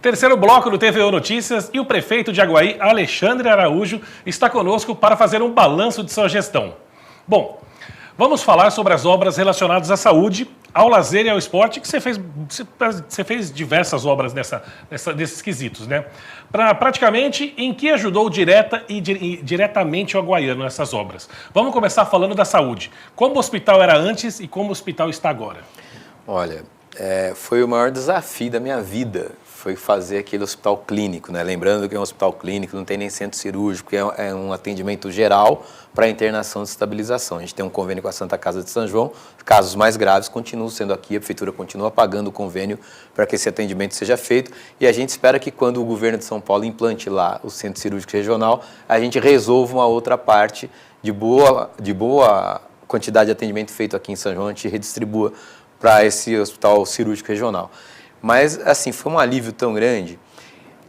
Terceiro bloco do TVO Notícias e o prefeito de Aguaí, Alexandre Araújo, está conosco para fazer um balanço de sua gestão. Bom, vamos falar sobre as obras relacionadas à saúde, ao lazer e ao esporte, que você fez diversas obras nesses quesitos, né? Praticamente, em que ajudou diretamente o aguaiano nessas obras? Vamos começar falando da saúde. Como o hospital era antes e como o hospital está agora? Olha, foi o maior desafio da minha vida, foi fazer aquele hospital clínico, né? Lembrando que é um hospital clínico, não tem nem centro cirúrgico, é um atendimento geral para internação e estabilização. A gente tem um convênio com a Santa Casa de São João, casos mais graves continuam sendo aqui, a Prefeitura continua pagando o convênio para que esse atendimento seja feito e a gente espera que quando o governo de São Paulo implante lá o centro cirúrgico regional, a gente resolva uma outra parte de boa quantidade de atendimento feito aqui em São João, a gente redistribua para esse hospital cirúrgico regional. Mas, assim, foi um alívio tão grande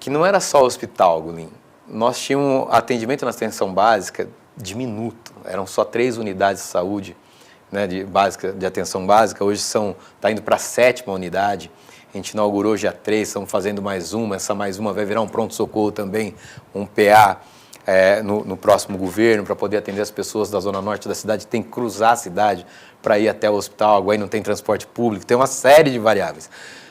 que não era só o hospital, Gulim. Nós tínhamos atendimento na atenção básica diminuto. Eram só 3 unidades de saúde, né, de atenção básica. Hoje está indo para a 7ª unidade. A gente inaugurou já 3, estamos fazendo mais uma. Essa mais uma vai virar um pronto-socorro também, um PA no próximo governo, para poder atender as pessoas da zona norte da cidade. Tem que cruzar a cidade para ir até o hospital. Aguaí não tem transporte público, tem uma série de variáveis.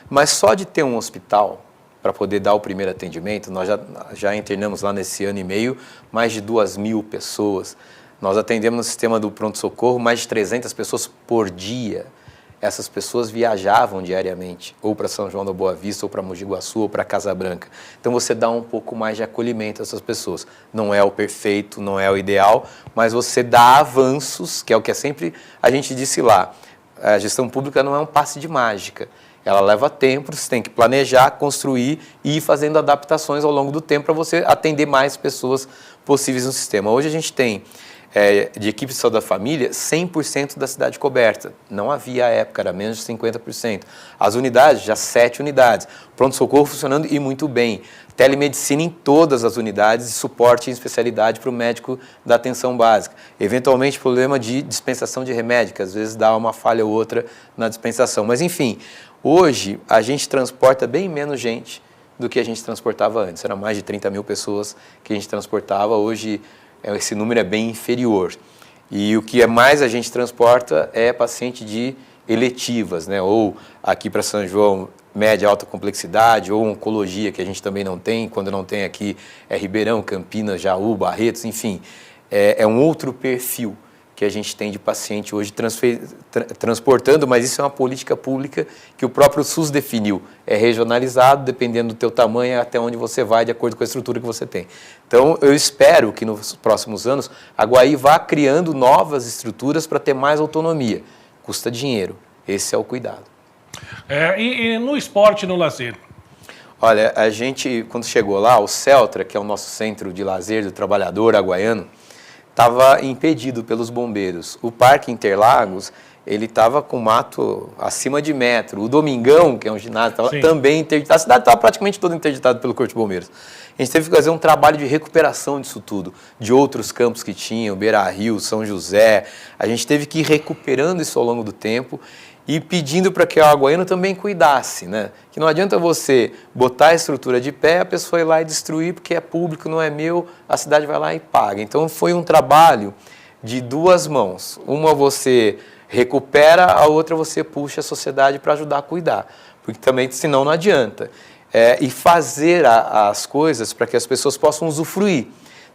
Mas só de ter um hospital para poder dar o primeiro atendimento, nós já internamos lá nesse ano e meio mais de 2.000 pessoas. Nós atendemos no sistema do pronto-socorro mais de 300 pessoas por dia. Essas pessoas viajavam diariamente, ou para São João da Boa Vista, ou para Mogi Guaçu, ou para Casa Branca. Então você dá um pouco mais de acolhimento a essas pessoas. Não é o perfeito, não é o ideal, mas você dá avanços, que é o que sempre a gente disse lá. A gestão pública não é um passe de mágica. Ela leva tempo, você tem que planejar, construir e ir fazendo adaptações ao longo do tempo para você atender mais pessoas possíveis no sistema. Hoje a gente tem, de equipe de saúde da família, 100% da cidade coberta. Não havia à época, era menos de 50%. As unidades, já 7 unidades. Pronto-socorro funcionando e muito bem. Telemedicina em todas as unidades e suporte em especialidade para o médico da atenção básica. Eventualmente, problema de dispensação de remédio, que às vezes dá uma falha ou outra na dispensação. Mas, enfim, hoje a gente transporta bem menos gente do que a gente transportava antes. Era mais de 30.000 pessoas que a gente transportava. Hoje, esse número é bem inferior. E o que mais a gente transporta é paciente de eletivas, né? Ou aqui para São João, média, alta complexidade, ou oncologia, que a gente também não tem. Quando não tem aqui é Ribeirão, Campinas, Jaú, Barretos, enfim. É um outro perfil que a gente tem de paciente hoje transportando, mas isso é uma política pública que o próprio SUS definiu. É regionalizado, dependendo do teu tamanho, até onde você vai, de acordo com a estrutura que você tem. Então, eu espero que nos próximos anos, a Aguaí vá criando novas estruturas para ter mais autonomia. Custa dinheiro. Esse é o cuidado. E no esporte e no lazer? Olha, a gente, quando chegou lá, o CELTRA, que é o nosso centro de lazer do trabalhador aguaiano, estava impedido pelos bombeiros. O Parque Interlagos, ele estava com mato acima de metro. O Domingão, que é um ginásio, estava também interditado. A cidade estava praticamente toda interditada pelo Corpo de Bombeiros. A gente teve que fazer um trabalho de recuperação disso tudo, de outros campos que tinham, Beira-Rio, São José. A gente teve que ir recuperando isso ao longo do tempo e pedindo para que o aguaiano também cuidasse, né? Que não adianta você botar a estrutura de pé, a pessoa ir lá e destruir, porque é público, não é meu, a cidade vai lá e paga. Então foi um trabalho de 2 mãos. Uma você recupera, a outra você puxa a sociedade para ajudar a cuidar, porque também senão não adianta. E fazer as coisas para que as pessoas possam usufruir.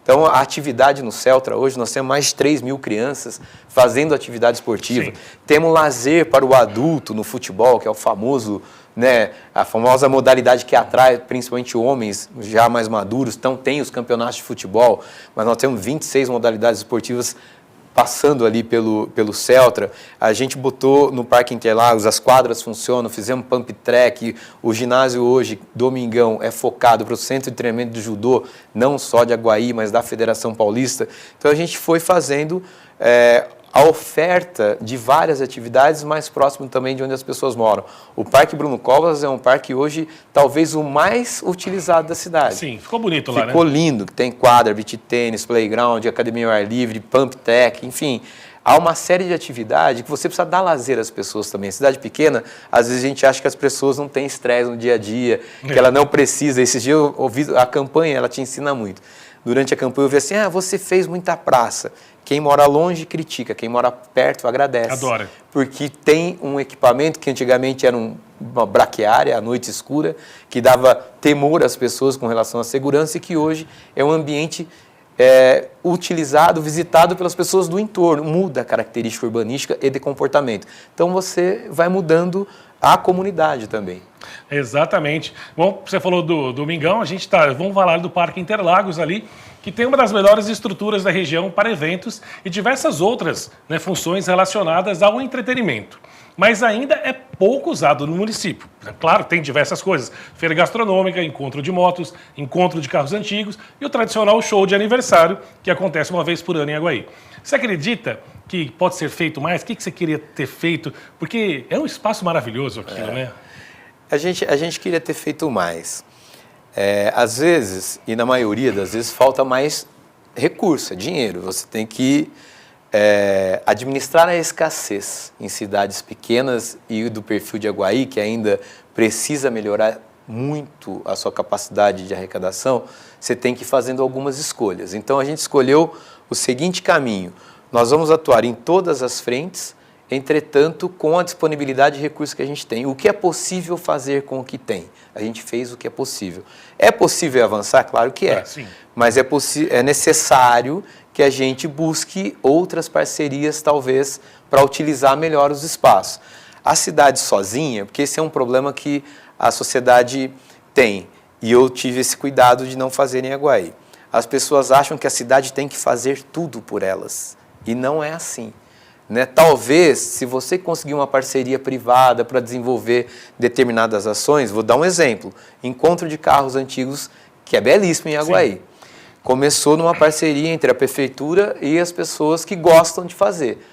Então, a atividade no CELTRA hoje, nós temos mais de 3.000 crianças fazendo atividade esportiva. Sim. Temos lazer para o adulto no futebol, que é o famoso, né, a famosa modalidade que atrai principalmente homens já mais maduros. Então, tem os campeonatos de futebol, mas nós temos 26 modalidades esportivas passando ali pelo CELTRA. A gente botou no Parque Interlagos, as quadras funcionam, fizemos pump track, o ginásio hoje, Domingão, é focado para o centro de treinamento de judô, não só de Aguaí, mas da Federação Paulista. Então a gente foi fazendo a oferta de várias atividades mais próximo também de onde as pessoas moram. O Parque Bruno Covas é um parque hoje talvez o mais utilizado da cidade. Sim, ficou bonito lá, né? Ficou lindo, tem quadra, beach tênis, playground, academia ao ar livre, pump tech, enfim. há uma série de atividades que você precisa dar lazer às pessoas também. Cidade pequena, às vezes a gente acha que as pessoas não têm estresse no dia a dia, que ela não precisa. Esses dias eu ouvi a campanha, ela te ensina muito. Durante a campanha eu vi assim, você fez muita praça. Quem mora longe critica, quem mora perto agradece. Adora. Porque tem um equipamento que antigamente era uma braquiária, a noite escura, que dava temor às pessoas com relação à segurança e que hoje é um ambiente utilizado, visitado pelas pessoas do entorno. Muda a característica urbanística e de comportamento. Então você vai mudando a comunidade também. Exatamente. Bom, você falou do Domingão, vamos falar do Parque Interlagos ali, que tem uma das melhores estruturas da região para eventos e diversas outras, né, funções relacionadas ao entretenimento. Mas ainda é pouco usado no município. Claro, tem diversas coisas. Feira gastronômica, encontro de motos, encontro de carros antigos e o tradicional show de aniversário, que acontece uma vez por ano em Aguaí. Você acredita que pode ser feito mais? O que você queria ter feito? Porque é um espaço maravilhoso aquilo, né? A gente queria ter feito mais. Às vezes, e na maioria das vezes, falta mais recurso, dinheiro. Você tem que administrar a escassez em cidades pequenas e do perfil de Aguaí, que ainda precisa melhorar muito a sua capacidade de arrecadação, você tem que ir fazendo algumas escolhas. Então, a gente escolheu o seguinte caminho. Nós vamos atuar em todas as frentes, entretanto, com a disponibilidade de recursos que a gente tem. O que é possível fazer com o que tem? A gente fez o que é possível. É possível avançar? Claro que é. Sim. Mas é necessário que a gente busque outras parcerias, talvez, para utilizar melhor os espaços. A cidade sozinha, porque esse é um problema que a sociedade tem, e eu tive esse cuidado de não fazer em Aguaí. As pessoas acham que a cidade tem que fazer tudo por elas, e não é assim. Né? Talvez, se você conseguir uma parceria privada para desenvolver determinadas ações, vou dar um exemplo, encontro de carros antigos, que é belíssimo em Aguaí. Sim. Começou numa parceria entre a prefeitura e as pessoas que gostam de fazer.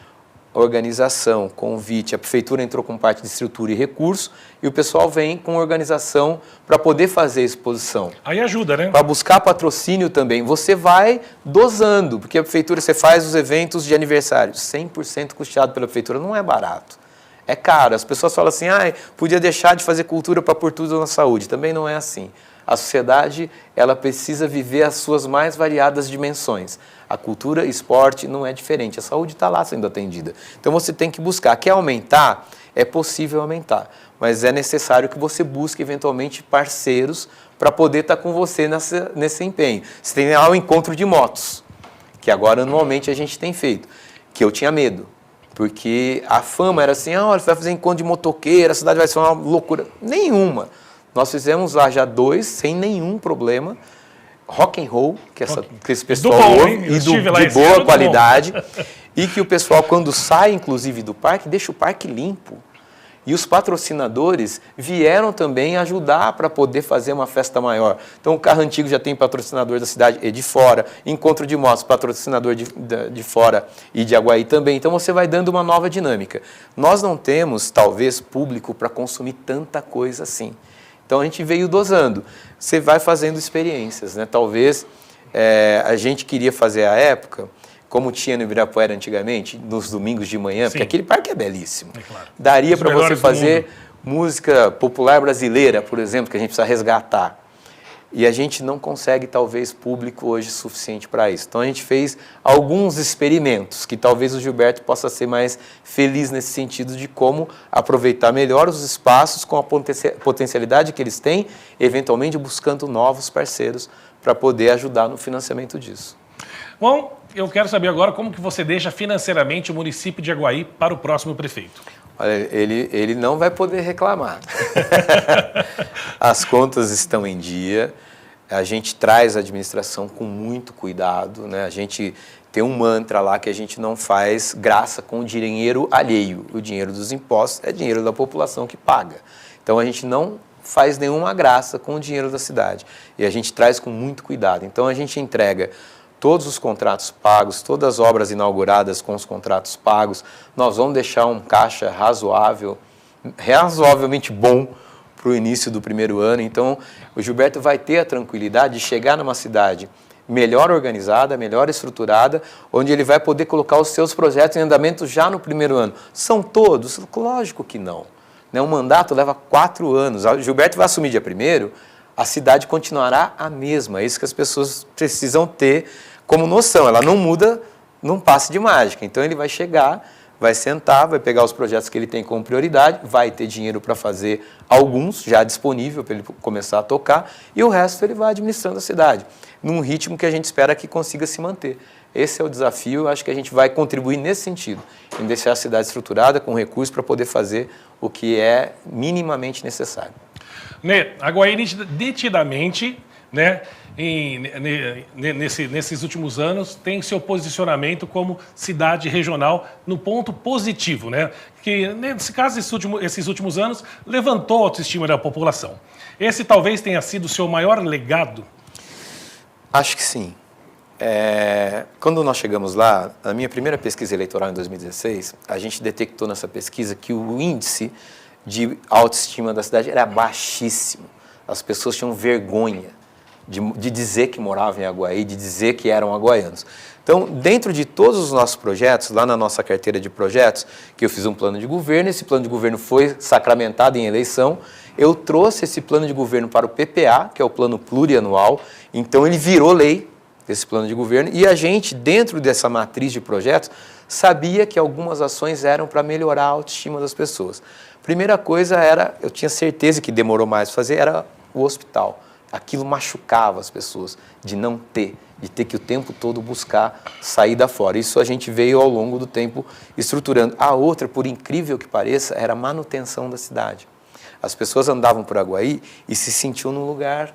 Organização, convite, a prefeitura entrou com parte de estrutura e recurso e o pessoal vem com organização para poder fazer a exposição. Aí ajuda, né? Para buscar patrocínio também. Você vai dosando, porque a prefeitura, você faz os eventos de aniversário, 100% custeado pela prefeitura, não é barato. É caro. As pessoas falam assim, podia deixar de fazer cultura para pôr tudo na saúde. Também não é assim. A sociedade, ela precisa viver as suas mais variadas dimensões. A cultura e esporte não é diferente. A saúde está lá sendo atendida. Então, você tem que buscar. Quer aumentar? É possível aumentar. Mas é necessário que você busque, eventualmente, parceiros para poder estar com você nesse empenho. Você tem lá o encontro de motos, que agora, anualmente, a gente tem feito, que eu tinha medo. Porque a fama era assim, você vai fazer encontro de motoqueiro, a cidade vai ser uma loucura. Nenhuma. Nós fizemos lá já 2, sem nenhum problema, rock and roll, que esse pessoal ouve, e de boa qualidade, e que o pessoal, quando sai, inclusive, do parque, deixa o parque limpo. E os patrocinadores vieram também ajudar para poder fazer uma festa maior. Então, o Carro Antigo já tem patrocinador da cidade e de fora, Encontro de Motos, patrocinador de fora e de Aguaí também. Então, você vai dando uma nova dinâmica. Nós não temos, talvez, público para consumir tanta coisa assim. Então, a gente veio dosando. Você vai fazendo experiências, né? Talvez a gente queria fazer à época, como tinha no Ibirapuera antigamente, nos domingos de manhã, Sim. Porque aquele parque é belíssimo. É claro. Daria para você fazer música popular brasileira, por exemplo, que a gente precisa resgatar. E a gente não consegue, talvez, público hoje suficiente para isso. Então, a gente fez alguns experimentos, que talvez o Gilberto possa ser mais feliz nesse sentido de como aproveitar melhor os espaços com a potencialidade que eles têm, eventualmente buscando novos parceiros para poder ajudar no financiamento disso. Bom, eu quero saber agora como que você deixa financeiramente o município de Aguaí para o próximo prefeito. Olha, ele não vai poder reclamar. As contas estão em dia, a gente traz a administração com muito cuidado, né? A gente tem um mantra lá que a gente não faz graça com o dinheiro alheio. O dinheiro dos impostos é dinheiro da população que paga. Então, a gente não faz nenhuma graça com o dinheiro da cidade. E a gente traz com muito cuidado. Então, a gente entrega todos os contratos pagos, todas as obras inauguradas com os contratos pagos. Nós vamos deixar um caixa razoavelmente bom para o início do primeiro ano. Então, o Gilberto vai ter a tranquilidade de chegar numa cidade melhor organizada, melhor estruturada, onde ele vai poder colocar os seus projetos em andamento já no primeiro ano. São todos? Lógico que não. Um mandato leva 4 anos. O Gilberto vai assumir dia 1º, a cidade continuará a mesma. É isso que as pessoas precisam ter como noção. Ela não muda num passe de mágica. Então ele vai chegar, vai sentar, vai pegar os projetos que ele tem como prioridade, vai ter dinheiro para fazer alguns já disponível para ele começar a tocar, e o resto ele vai administrando a cidade, num ritmo que a gente espera que consiga se manter. Esse é o desafio, eu acho que a gente vai contribuir nesse sentido, em deixar a cidade estruturada, com recursos para poder fazer o que é minimamente necessário. Nê, Aguaí nitidamente, né, nesses últimos anos, tem seu posicionamento como cidade regional no ponto positivo, né? Que, nesse caso, esses últimos anos, levantou a autoestima da população. Esse talvez tenha sido o seu maior legado? Acho que sim. Quando nós chegamos lá, a minha primeira pesquisa eleitoral em 2016, a gente detectou nessa pesquisa que o índice de autoestima da cidade era baixíssimo. As pessoas tinham vergonha de dizer que moravam em Aguaí, de dizer que eram aguaianos. Então, dentro de todos os nossos projetos, lá na nossa carteira de projetos, que eu fiz um plano de governo, esse plano de governo foi sacramentado em eleição, eu trouxe esse plano de governo para o PPA, que é o plano plurianual, então ele virou lei, esse plano de governo, e a gente, dentro dessa matriz de projetos, sabia que algumas ações eram para melhorar a autoestima das pessoas. Primeira coisa era, eu tinha certeza que demorou mais para fazer, era o hospital. Aquilo machucava as pessoas, de não ter, de ter que o tempo todo buscar saída fora. Isso a gente veio ao longo do tempo estruturando. A outra, por incrível que pareça, era a manutenção da cidade. As pessoas andavam por Aguaí e se sentiam num lugar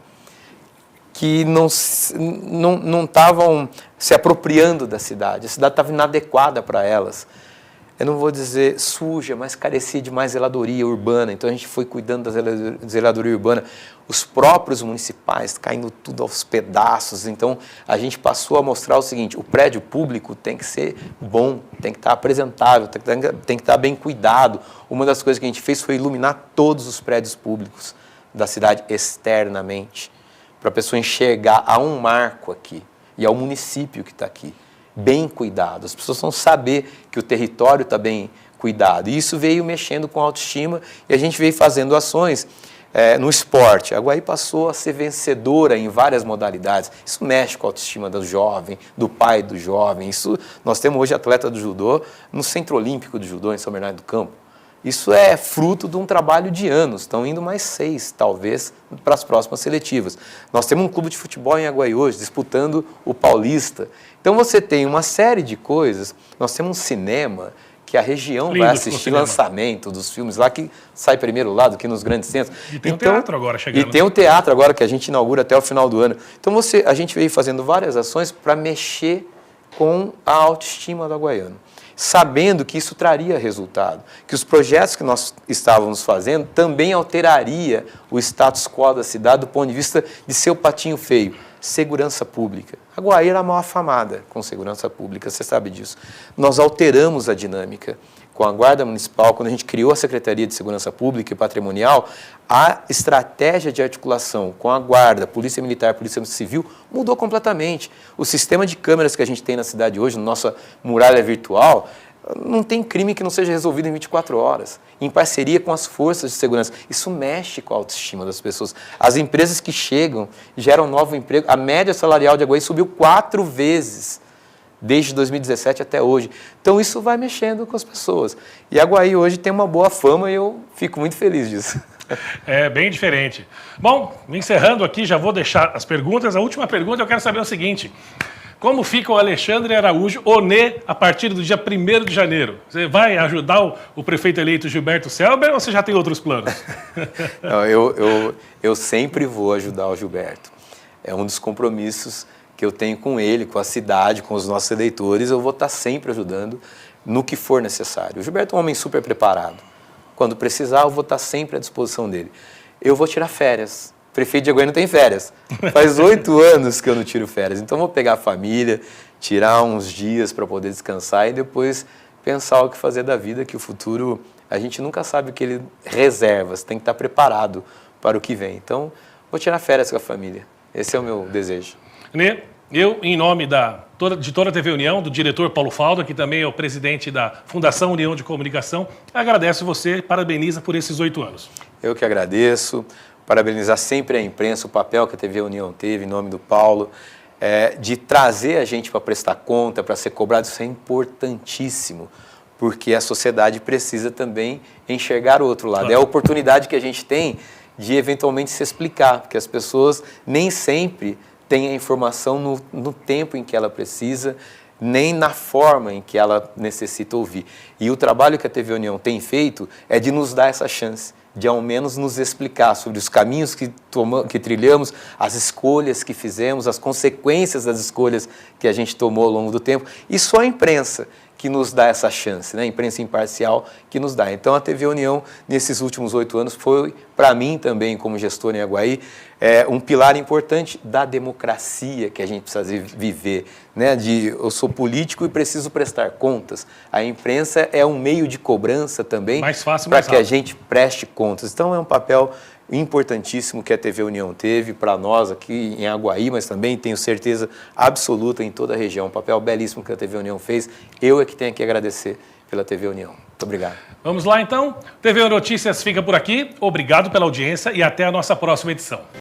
que não estavam se apropriando da cidade. A cidade estava inadequada para elas. Eu não vou dizer suja, mas carecia de mais zeladoria urbana. Então a gente foi cuidando da zeladoria urbana. Os próprios municipais caindo tudo aos pedaços. Então a gente passou a mostrar o seguinte: o prédio público tem que ser bom, tem que estar apresentável, tem que estar bem cuidado. Uma das coisas que a gente fez foi iluminar todos os prédios públicos da cidade externamente, para a pessoa enxergar há um marco aqui e ao município que está aqui. Bem cuidado, as pessoas vão saber que o território está bem cuidado. E isso veio mexendo com a autoestima e a gente veio fazendo ações no esporte. A Aguaí passou a ser vencedora em várias modalidades. Isso mexe com a autoestima do jovem, do pai do jovem. Isso, nós temos hoje atleta do judô no Centro Olímpico do Judô, em São Bernardo do Campo. Isso é fruto de um trabalho de anos, estão indo mais 6, talvez, para as próximas seletivas. Nós temos um clube de futebol em Aguaí hoje, disputando o Paulista. Então você tem uma série de coisas, nós temos um cinema que a região vai assistir lançamento dos filmes lá, que sai primeiro lá do que nos grandes centros. E tem o teatro agora chegando. E tem o teatro agora, que a gente inaugura até o final do ano. Então a gente veio fazendo várias ações para mexer com a autoestima do aguaiano, sabendo que isso traria resultado, que os projetos que nós estávamos fazendo também alteraria o status quo da cidade do ponto de vista de ser o patinho feio. Segurança pública. Aguaí era mal afamada com segurança pública, você sabe disso. Nós alteramos a dinâmica com a Guarda Municipal, quando a gente criou a Secretaria de Segurança Pública e Patrimonial, a estratégia de articulação com a Guarda, Polícia Militar, Polícia Civil, mudou completamente. O sistema de câmeras que a gente tem na cidade hoje, na nossa muralha virtual, não tem crime que não seja resolvido em 24 horas, em parceria com as forças de segurança. Isso mexe com a autoestima das pessoas. As empresas que chegam geram novo emprego. A média salarial de Aguaí subiu 4 vezes desde 2017 até hoje. Então isso vai mexendo com as pessoas. E Aguaí hoje tem uma boa fama e eu fico muito feliz disso. É bem diferente. Bom, encerrando aqui, já vou deixar as perguntas. A última pergunta eu quero saber o seguinte: como fica o Alexandre Araújo, o Nê, a partir do dia 1º de janeiro? Você vai ajudar o prefeito eleito Gilberto Selber ou você já tem outros planos? Não, eu sempre vou ajudar o Gilberto. É um dos compromissos que eu tenho com ele, com a cidade, com os nossos eleitores. Eu vou estar sempre ajudando no que for necessário. O Gilberto é um homem super preparado. Quando precisar, eu vou estar sempre à disposição dele. Eu vou tirar férias. O prefeito de Aguaí não tem férias. Faz 8 anos que eu não tiro férias. Então, vou pegar a família, tirar uns dias para poder descansar e depois pensar o que fazer da vida, que o futuro, a gente nunca sabe o que ele reserva. Você tem que estar preparado para o que vem. Então, vou tirar férias com a família. Esse é o meu desejo. Nê, Eu, em nome de toda a TV União, do diretor Paulo Falda, que também é o presidente da Fundação União de Comunicação, agradeço você, parabeniza por esses 8 anos. Eu que agradeço, parabenizar sempre a imprensa, o papel que a TV União teve, em nome do Paulo, de trazer a gente para prestar conta, para ser cobrado. Isso é importantíssimo, porque a sociedade precisa também enxergar o outro lado. Claro. É a oportunidade que a gente tem de eventualmente se explicar, porque as pessoas nem sempre têm a informação no tempo em que ela precisa, nem na forma em que ela necessita ouvir. E o trabalho que a TV União tem feito é de nos dar essa chance, de ao menos nos explicar sobre os caminhos que trilhamos, as escolhas que fizemos, as consequências das escolhas que a gente tomou ao longo do tempo. E só a imprensa que nos dá essa chance, né? A imprensa imparcial que nos dá. Então, a TV União, nesses últimos 8 anos, foi, para mim também, como gestor em Aguaí, um pilar importante da democracia que a gente precisa viver, né? Eu sou político e preciso prestar contas. A imprensa é um meio de cobrança também, para que a gente preste contas. Então, é um papel importantíssimo que a TV União teve para nós aqui em Aguaí, mas também tenho certeza absoluta em toda a região. Um papel belíssimo que a TV União fez. Eu é que tenho que agradecer pela TV União. Muito obrigado. Vamos lá então. TV Notícias fica por aqui. Obrigado pela audiência e até a nossa próxima edição.